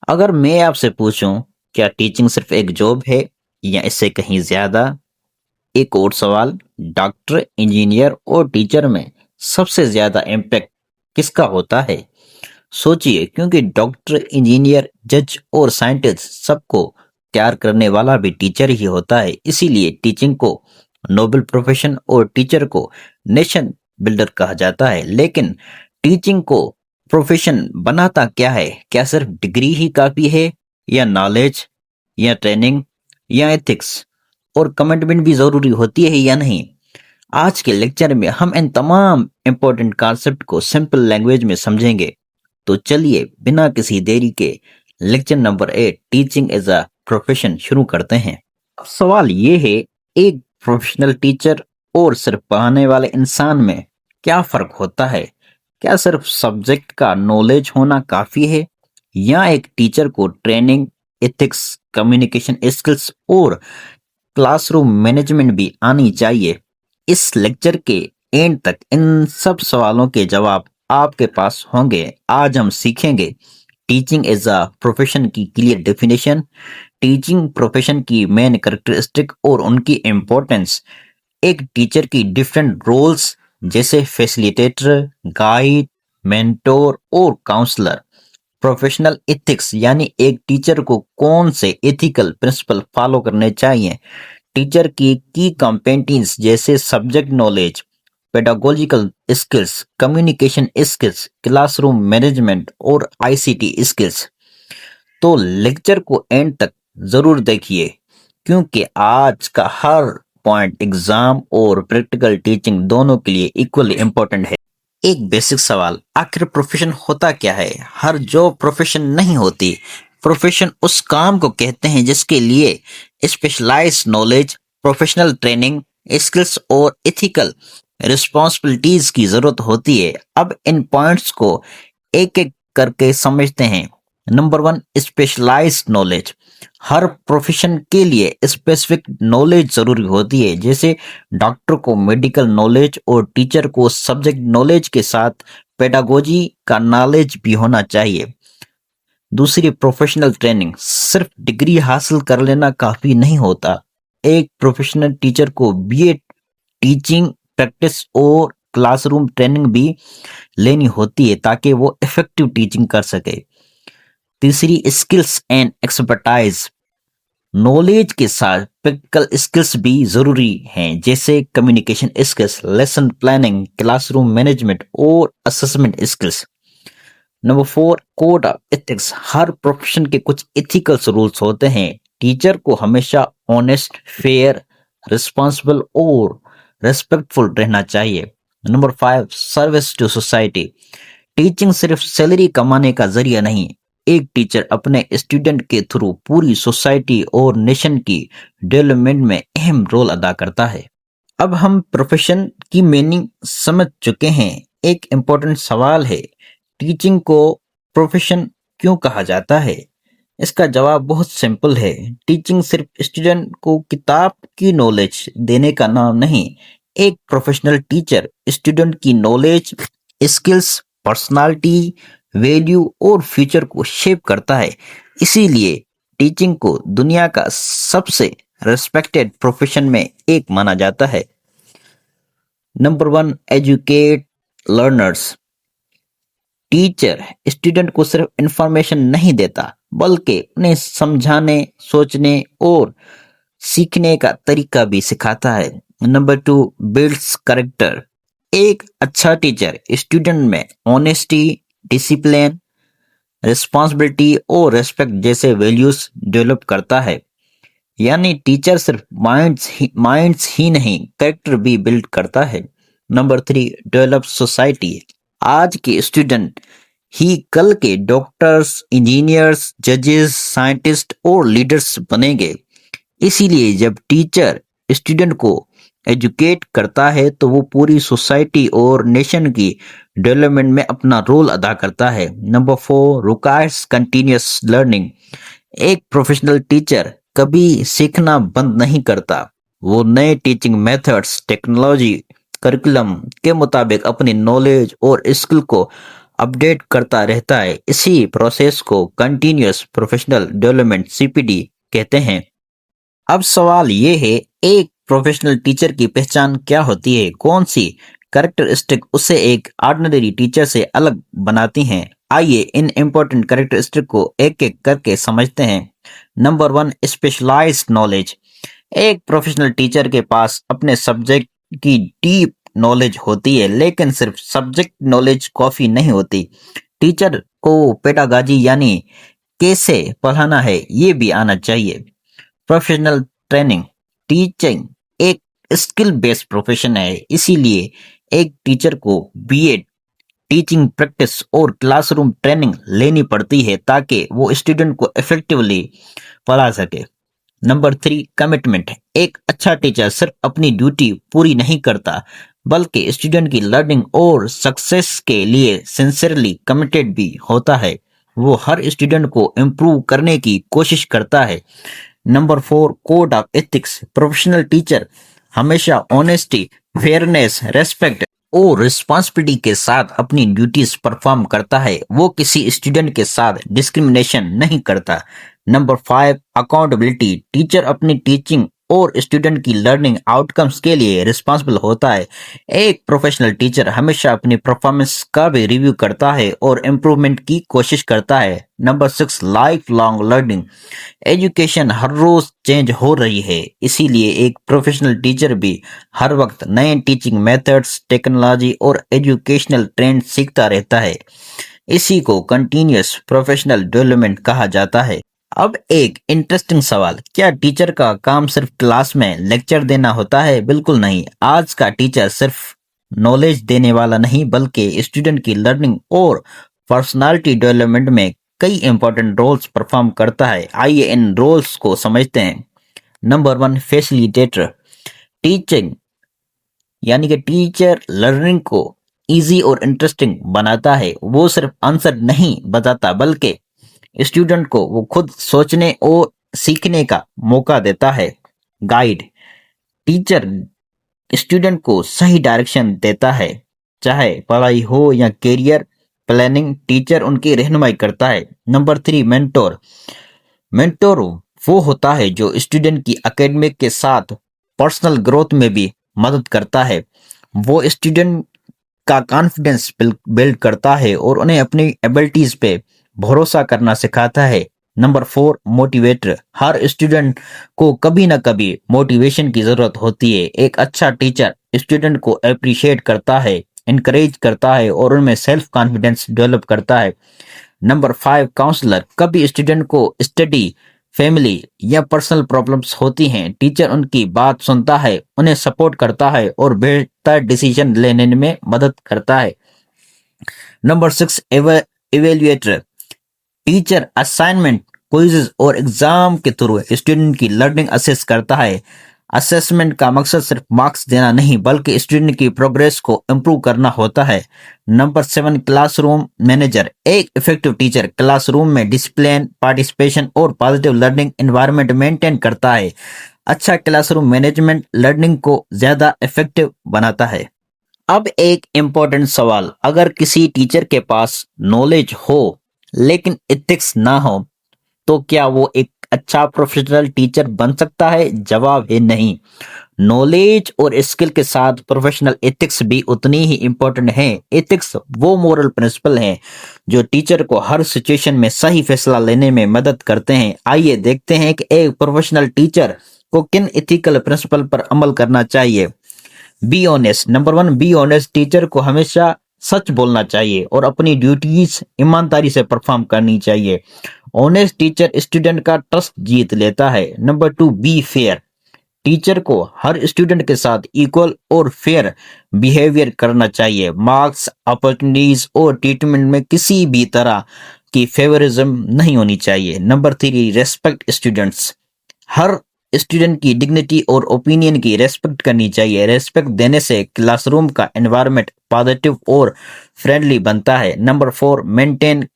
अगर मैं आपसे पूछूं, क्या टीचिंग सिर्फ एक जॉब है या इससे कहीं ज्यादा? एक और सवाल, डॉक्टर, इंजीनियर और टीचर में सबसे ज्यादा इम्पैक्ट किसका होता है? सोचिए, क्योंकि डॉक्टर, इंजीनियर, जज और साइंटिस्ट सबको तैयार करने वाला भी टीचर ही होता है। इसीलिए टीचिंग को नोबल प्रोफेशन और टीचर को नेशन बिल्डर कहा जाता है। लेकिन टीचिंग को प्रोफेशन बनाता क्या है? क्या सिर्फ डिग्री ही काफी है, या नॉलेज, या ट्रेनिंग, या एथिक्स और कमिटमेंट भी जरूरी होती है या नहीं? आज के लेक्चर में हम इन तमाम इंपॉर्टेंट कॉन्सेप्ट को सिंपल लैंग्वेज में समझेंगे। तो चलिए बिना किसी देरी के lecture number 8, teaching as a profession, शुरू करते हैं। अब सवाल ये है, एक प्रोफेशनल टीचर और सिर्फ पढ़ाने वाले इंसान में क्या फर्क होता है? क्या सिर्फ सब्जेक्ट का नॉलेज होना काफी है, या एक टीचर को ट्रेनिंग, एथिक्स, कम्युनिकेशन स्किल्स और क्लासरूम मैनेजमेंट भी आनी चाहिए? इस लेक्चर के एंड तक इन सब सवालों के जवाब आपके पास होंगे। आज हम सीखेंगे टीचिंग एज अ प्रोफेशन की क्लियर डेफिनेशन, टीचिंग प्रोफेशन की मेन कैरेक्टरिस्टिक और उनकी इम्पोर्टेंस, एक टीचर की डिफरेंट रोल्स जैसे फैसिलिटेटर, गाइड, मेंटोर और काउंसलर, प्रोफेशनल एथिक्स यानी एक टीचर को कौन से एथिकल प्रिंसिपल फॉलो करने चाहिए, टीचर की कॉम्पिटेंस जैसे subject knowledge, pedagogical skills, communication skills, classroom management और आईसीटी स्किल्स। तो लेक्चर को एंड तक जरूर देखिए, क्योंकि आज का हर पॉइंट एग्जाम और प्रैक्टिकल टीचिंग दोनों के लिए इक्वली इंपॉर्टेंट है। एक बेसिक सवाल, आखिर प्रोफेशन होता क्या है? हर जॉब प्रोफेशन नहीं होती। प्रोफेशन उस काम को कहते हैं जिसके लिए specialize knowledge, professional training, skills और एथिकल रिस्पॉन्सिबिलिटीज की जरूरत होती है। अब इन पॉइंट्स को एक एक करके समझते हैं। Number 1, specialise knowledge. हर प्रोफेशन के लिए स्पेसिफिक नॉलेज जरूरी होती है। जैसे डॉक्टर को मेडिकल नॉलेज और टीचर को सब्जेक्ट नॉलेज के साथ पेडागोजी का नॉलेज भी होना चाहिए। दूसरी, प्रोफेशनल ट्रेनिंग। सिर्फ डिग्री हासिल कर लेना काफी नहीं होता। एक प्रोफेशनल टीचर को बीए टीचिंग प्रैक्टिस और क्लासरूम ट्रेनिंग भी लेनी होती है ताकि वो इफेक्टिव टीचिंग कर सके। तीसरी, स्किल्स एंड एक्सपर्टाइज। नॉलेज के साथ प्रैक्टिकल स्किल्स भी जरूरी हैं, जैसे communication skills, lesson planning, classroom management और assessment skills. Number 4, code of ethics. हर प्रोफेशन के कुछ एथिकल रूल्स होते हैं। टीचर को हमेशा ऑनेस्ट, फेयर, रिस्पॉन्सिबल और रेस्पेक्टफुल रहना चाहिए। Number 5, service to society. Teaching सिर्फ सैलरी कमाने का जरिया नहीं, एक टीचर अपने स्टूडेंट के थ्रू पूरी सोसाइटी और नेशन की डेवलपमेंट में अहम रोल अदा करता है। अब हम प्रोफेशन की मीनिंग समझ चुके हैं। एक इम्पोर्टेंट सवाल है, टीचिंग को प्रोफेशन क्यों कहा जाता है? इसका जवाब बहुत सिंपल है। टीचिंग सिर्फ स्टूडेंट को किताब की नॉलेज देने का नाम नहीं। एक प्रोफेशनल टीचर स्टूडेंट की नॉलेज, स्किल्स, पर्सनालिटी, वैल्यू और फ्यूचर को शेप करता है। इसीलिए टीचिंग को दुनिया का सबसे रेस्पेक्टेड प्रोफेशन में एक माना जाता है। Number 1, educate learners. Teacher student को सिर्फ इंफॉर्मेशन नहीं देता, बल्कि उन्हें समझाने, सोचने और सीखने का तरीका भी सिखाता है। Number 2, builds character. एक अच्छा टीचर स्टूडेंट में ऑनेस्टी, डिसिप्लिन, रिस्पॉन्सिबिलिटी और रेस्पेक्ट जैसे वैल्यूज डेवलप करता है। यानी टीचर सिर्फ माइंड्स ही नहीं, कैरेक्टर भी बिल्ड करता है। Number 3, develop society. आज के स्टूडेंट ही कल के डॉक्टर्स, इंजीनियर्स, जजेस, साइंटिस्ट और लीडर्स बनेंगे। इसीलिए जब टीचर स्टूडेंट को एजुकेट करता है तो वो पूरी सोसाइटी और नेशन की डेवलपमेंट में अपना रोल अदा करता है। Number 4, requires continuous learning. एक प्रोफेशनल टीचर कभी सीखना बंद नहीं करता। वो नए टीचिंग मेथड्स, टेक्नोलॉजी, करिकुलम के मुताबिक अपनी नॉलेज और स्किल को अपडेट करता रहता है। इसी प्रोसेस को कंटिन्यूअस प्रोफेशनल डेवलपमेंट सीपीडी कहते हैं। अब सवाल ये है, एक प्रोफेशनल टीचर की पहचान क्या होती है? कौन सी कैरेक्टरिस्टिक उसे एक ऑर्डिनरी टीचर से अलग बनाती हैं? आइए इन इम्पोर्टेंट कैरेक्टरिस्टिक को एक एक करके समझते हैं। Number 1, specialized knowledge. एक प्रोफेशनल टीचर के पास अपने सब्जेक्ट की डीप नॉलेज होती है, लेकिन सिर्फ सब्जेक्ट नॉलेज काफी नहीं होती। टीचर को पेडागॉजी यानी कैसे पढ़ाना है ये भी आना चाहिए। Professional training. टीचिंग एक स्किल बेस्ड प्रोफेशन है, इसीलिए एक टीचर को बीएड, टीचिंग प्रैक्टिस और क्लासरूम ट्रेनिंग लेनी पड़ती है ताकि वो स्टूडेंट को इफेक्टिवली पढ़ा सके। Number 3, commitment. एक अच्छा टीचर सिर्फ अपनी ड्यूटी पूरी नहीं करता, बल्कि स्टूडेंट की लर्निंग और सक्सेस के लिए सिंसियरली कमिटेड भी होता है। वो हर स्टूडेंट को इम्प्रूव करने की कोशिश करता है। Number 4, code of ethics. Professional teacher हमेशा ऑनेस्टी, फेयरनेस, रेस्पेक्ट और रिस्पॉन्सिबिलिटी के साथ अपनी ड्यूटीज परफॉर्म करता है। वो किसी स्टूडेंट के साथ डिस्क्रिमिनेशन नहीं करता। Number 5, accountability. टीचर अपनी टीचिंग और स्टूडेंट की लर्निंग आउटकम्स के लिए रिस्पॉन्सिबल होता है। एक प्रोफेशनल टीचर हमेशा अपनी परफॉर्मेंस का भी रिव्यू करता है और इम्प्रूवमेंट की कोशिश करता है। Number 6, life long learning. Education हर रोज चेंज हो रही है, इसीलिए एक प्रोफेशनल टीचर भी हर वक्त नए टीचिंग मेथड्स, टेक्नोलॉजी और एजुकेशनल ट्रेंड सीखता रहता है। इसी को कंटिन्यूअस प्रोफेशनल डेवलपमेंट कहा जाता है। अब एक इंटरेस्टिंग सवाल, क्या टीचर का काम सिर्फ क्लास में लेक्चर देना होता है? बिल्कुल नहीं। आज का टीचर सिर्फ नॉलेज देने वाला नहीं, बल्कि स्टूडेंट की लर्निंग और पर्सनालिटी डेवलपमेंट में कई इंपॉर्टेंट रोल्स परफॉर्म करता है। आइए इन रोल्स को समझते हैं। Number 1, facilitator. टीचिंग यानी कि टीचर लर्निंग को इजी और इंटरेस्टिंग बनाता है। वो सिर्फ आंसर नहीं बताता, बल्कि स्टूडेंट को वो खुद सोचने और सीखने का मौका देता है। गाइड। टीचर स्टूडेंट को सही डायरेक्शन देता है, चाहे पढ़ाई हो या करियर प्लानिंग, टीचर उनकी रहनुमाई करता है। Number 3, mentor. मेंटोर वो होता है जो स्टूडेंट की एकेडमिक के साथ पर्सनल ग्रोथ में भी मदद करता है। वो स्टूडेंट का कॉन्फिडेंस बिल्ड करता है और उन्हें अपनी एबिलिटीज पे भरोसा करना सिखाता है। Number 4, motivator. हर स्टूडेंट को कभी ना कभी मोटिवेशन की जरूरत होती है। एक अच्छा टीचर स्टूडेंट को अप्रिशिएट करता है, इनकरेज करता है और उनमें सेल्फ कॉन्फिडेंस डेवलप करता है। Number 5, counsellor. कभी स्टूडेंट को स्टडी, फैमिली या पर्सनल प्रॉब्लम्स होती हैं। टीचर उनकी बात सुनता है, उन्हें सपोर्ट करता है और बेहतर डिसीजन लेने में मदद करता है। Number 6, evaluator. Teacher assignment, quizzes और एग्जाम के थ्रू स्टूडेंट की लर्निंग असेस करता है। असेसमेंट का मकसद सिर्फ मार्क्स देना नहीं, बल्कि स्टूडेंट की प्रोग्रेस को इम्प्रूव करना होता है। Number 7, classroom manager. एक इफेक्टिव टीचर क्लासरूम में डिसिप्लिन, पार्टिसिपेशन और पॉजिटिव लर्निंग एनवायरनमेंट मेंटेन करता है। अच्छा क्लासरूम मैनेजमेंट लर्निंग को ज्यादा इफेक्टिव बनाता है। अब एक इम्पोर्टेंट सवाल, अगर किसी टीचर के पास नॉलेज हो लेकिन एथिक्स ना हो, तो क्या वो एक अच्छा प्रोफेशनल टीचर बन सकता है? जवाब है नहीं। नॉलेज और स्किल के साथ प्रोफेशनल एथिक्स भी उतनी ही इम्पोर्टेंट है। एथिक्स वो मोरल प्रिंसिपल हैं जो टीचर को हर सिचुएशन में सही फैसला लेने में मदद करते हैं। आइए देखते हैं कि एक प्रोफेशनल टीचर को किन एथिकल प्रिंसिपल पर अमल करना चाहिए। Be honest. Number 1, be honest. Teacher को हमेशा सच बोलना चाहिए और अपनी ड्यूटीज ईमानदारी से परफॉर्म करनी चाहिए। ऑनेस्ट टीचर स्टूडेंट का ट्रस्ट जीत लेता है। Number 2, be fair. टीचर को हर स्टूडेंट के साथ इक्वल और फेयर बिहेवियर करना चाहिए। मार्क्स, अपॉर्चुनिटीज और ट्रीटमेंट में किसी भी तरह की फेवरिज्म नहीं होनी चाहिए। Number 3, respect students. हर स्टूडेंट की डिग्निटी और ओपिनियन की रेस्पेक्ट करनी चाहिए। रेस्पेक्ट देने से क्लासरूम का एनवायरनमेंट पॉजिटिव और फ्रेंडली बनता है। Number 4, maintain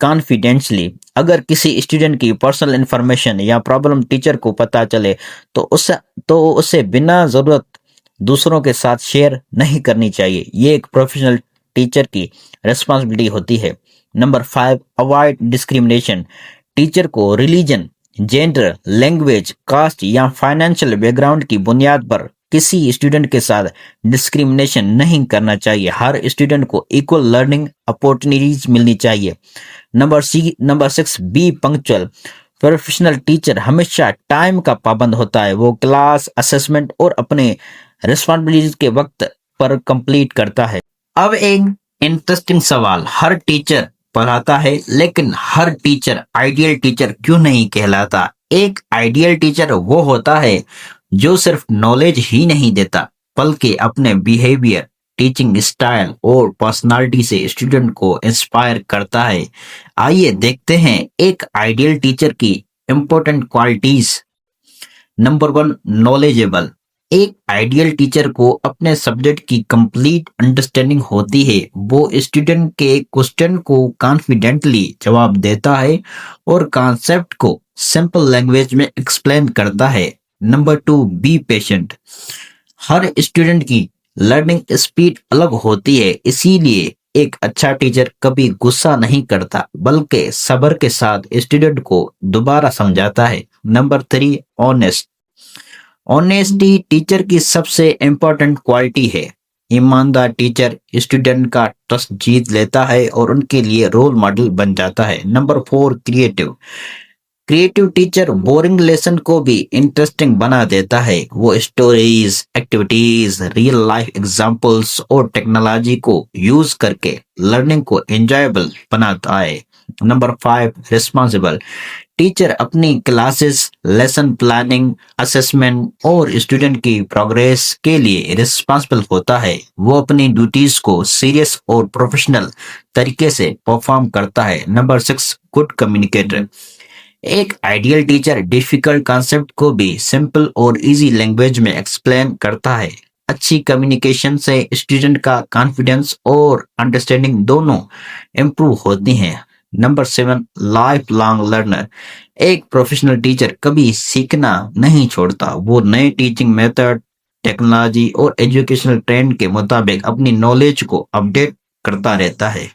confidentiality. अगर किसी स्टूडेंट की पर्सनल इंफॉर्मेशन या प्रॉब्लम टीचर को पता चले तो उसे बिना जरूरत दूसरों के साथ शेयर नहीं करनी चाहिए। ये एक प्रोफेशनल टीचर की रिस्पॉन्सिबिलिटी होती है। Number 5, avoid discrimination. टीचर को रिलीजन, जेंडर, लैंग्वेज, कास्ट या फाइनेंशियल बैकग्राउंड की बुनियाद पर किसी स्टूडेंट के साथ डिस्क्रिमिनेशन नहीं करना चाहिए। हर स्टूडेंट को इक्वल लर्निंग अपॉर्चुनिटीज मिलनी चाहिए। Number 6, B punctual. Professional teacher हमेशा टाइम का पाबंद होता है। वो क्लास, असेसमेंट और अपने रिस्पॉन्सिबिलिटीज के वक्त पर कंप्लीट करता है। अब एक इंटरेस्टिंग सवाल, हर टीचर पढ़ाता है लेकिन हर टीचर आइडियल टीचर क्यों नहीं कहलाता? एक आइडियल टीचर वो होता है जो सिर्फ नॉलेज ही नहीं देता बल्कि अपने बिहेवियर, टीचिंग स्टाइल और पर्सनालिटी से स्टूडेंट को इंस्पायर करता है। आइए देखते हैं एक आइडियल टीचर की इंपॉर्टेंट क्वालिटीज। Number 1, knowledgeable. एक आइडियल टीचर को अपने सब्जेक्ट की कंप्लीट अंडरस्टैंडिंग होती है। वो स्टूडेंट के क्वेश्चन को कॉन्फिडेंटली जवाब देता है और कॉन्सेप्ट को सिंपल लैंग्वेज में एक्सप्लेन करता है। Number 2, be patient. Her student की लर्निंग स्पीड अलग होती है, इसीलिए एक अच्छा टीचर कभी गुस्सा नहीं करता बल्कि सब्र के साथ स्टूडेंट को दोबारा समझाता है। Number 3, honest. ऑनेस्टी टीचर की सबसे इंपॉर्टेंट क्वालिटी है। ईमानदार टीचर स्टूडेंट का ट्रस्ट जीत लेता है और उनके लिए रोल मॉडल बन जाता है। Number 4, creative. Creative teacher boring lesson को भी इंटरेस्टिंग बना देता है। वो stories, activities, real life examples और टेक्नोलॉजी को यूज करके लर्निंग को एंजॉयबल बनाता है। Number 5, responsible. टीचर अपनी क्लासेस, लेसन प्लानिंग, असेसमेंट और स्टूडेंट की प्रोग्रेस के लिए रिस्पॉन्सिबल होता है। वो अपनी ड्यूटीज को सीरियस और प्रोफेशनल तरीके से परफॉर्म करता है। Number 6, good communicator. एक आइडियल टीचर डिफिकल्ट कॉन्सेप्ट को भी सिंपल और इजी लैंग्वेज में एक्सप्लेन करता है। अच्छी कम्युनिकेशन से स्टूडेंट का कॉन्फिडेंस और अंडरस्टैंडिंग दोनों इम्प्रूव होती हैं। Number 7, life long learner. एक प्रोफेशनल टीचर कभी सीखना नहीं छोड़ता। वो नए टीचिंग मेथड, टेक्नोलॉजी और एजुकेशनल ट्रेंड के मुताबिक अपनी नॉलेज को अपडेट करता रहता है।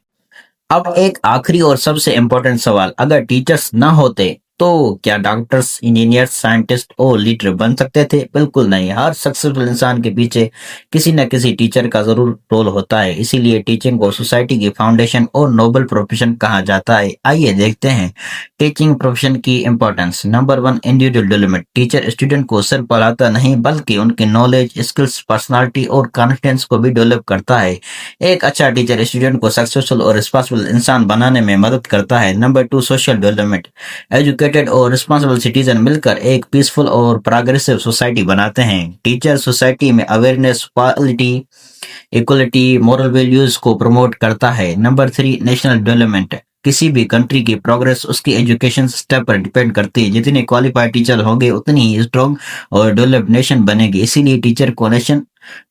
अब एक आखिरी और सबसे इम्पोर्टेंट सवाल, अगर टीचर्स ना होते तो क्या डॉक्टर्स, इंजीनियर, साइंटिस्ट और लीडर बन सकते थे? बिल्कुल नहीं। हर सक्सेसफुल इंसान के पीछे किसी न किसी टीचर का जरूर रोल होता है, इसीलिए टीचिंग को सोसाइटी की फाउंडेशन और नोबल प्रोफेशन कहा जाता है। आइए देखते हैं टीचिंग प्रोफेशन की importance. Number 1, individual development. Teacher student को सिर्फ पढ़ाता नहीं बल्कि उनकी नॉलेज, स्किल्स, पर्सनालिटी और कॉन्फिडेंस को भी डेवलप करता है। एक अच्छा टीचर स्टूडेंट को सक्सेसफुल और रिस्पॉन्सिबल इंसान बनाने में मदद करता है। Number 2, social development. एजुकेटेड और रिस्पॉन्सिबल सिटीजन मिलकर एक पीसफुल और प्रोग्रेसिव सोसाइटी बनाते हैं। टीचर सोसाइटी में awareness, quality, equality, moral values को प्रमोट करता है। Number 3, national development. किसी भी कंट्री की प्रोग्रेस उसकी एजुकेशन सिस्टम पर डिपेंड करती है। जितने क्वालिफाइड टीचर होंगे उतनी ही स्ट्रॉन्ग और डेवलप्ड नेशन बनेगी, इसीलिए टीचर को नेशन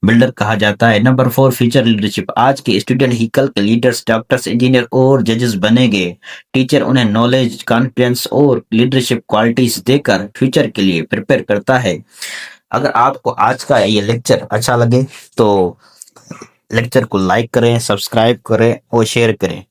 बिल्डर कहा जाता है। Number 4, future leadership. आज के स्टूडेंट ही कल के लीडर्स, डॉक्टर्स, इंजीनियर और जजेस बनेंगे। टीचर उन्हें नॉलेज, कॉन्फिडेंस और लीडरशिप क्वालिटीज देकर फ्यूचर के लिए प्रिपेयर करता है। अगर आपको आज का ये लेक्चर अच्छा लगे तो लेक्चर को लाइक करें, सब्सक्राइब करें और शेयर करें।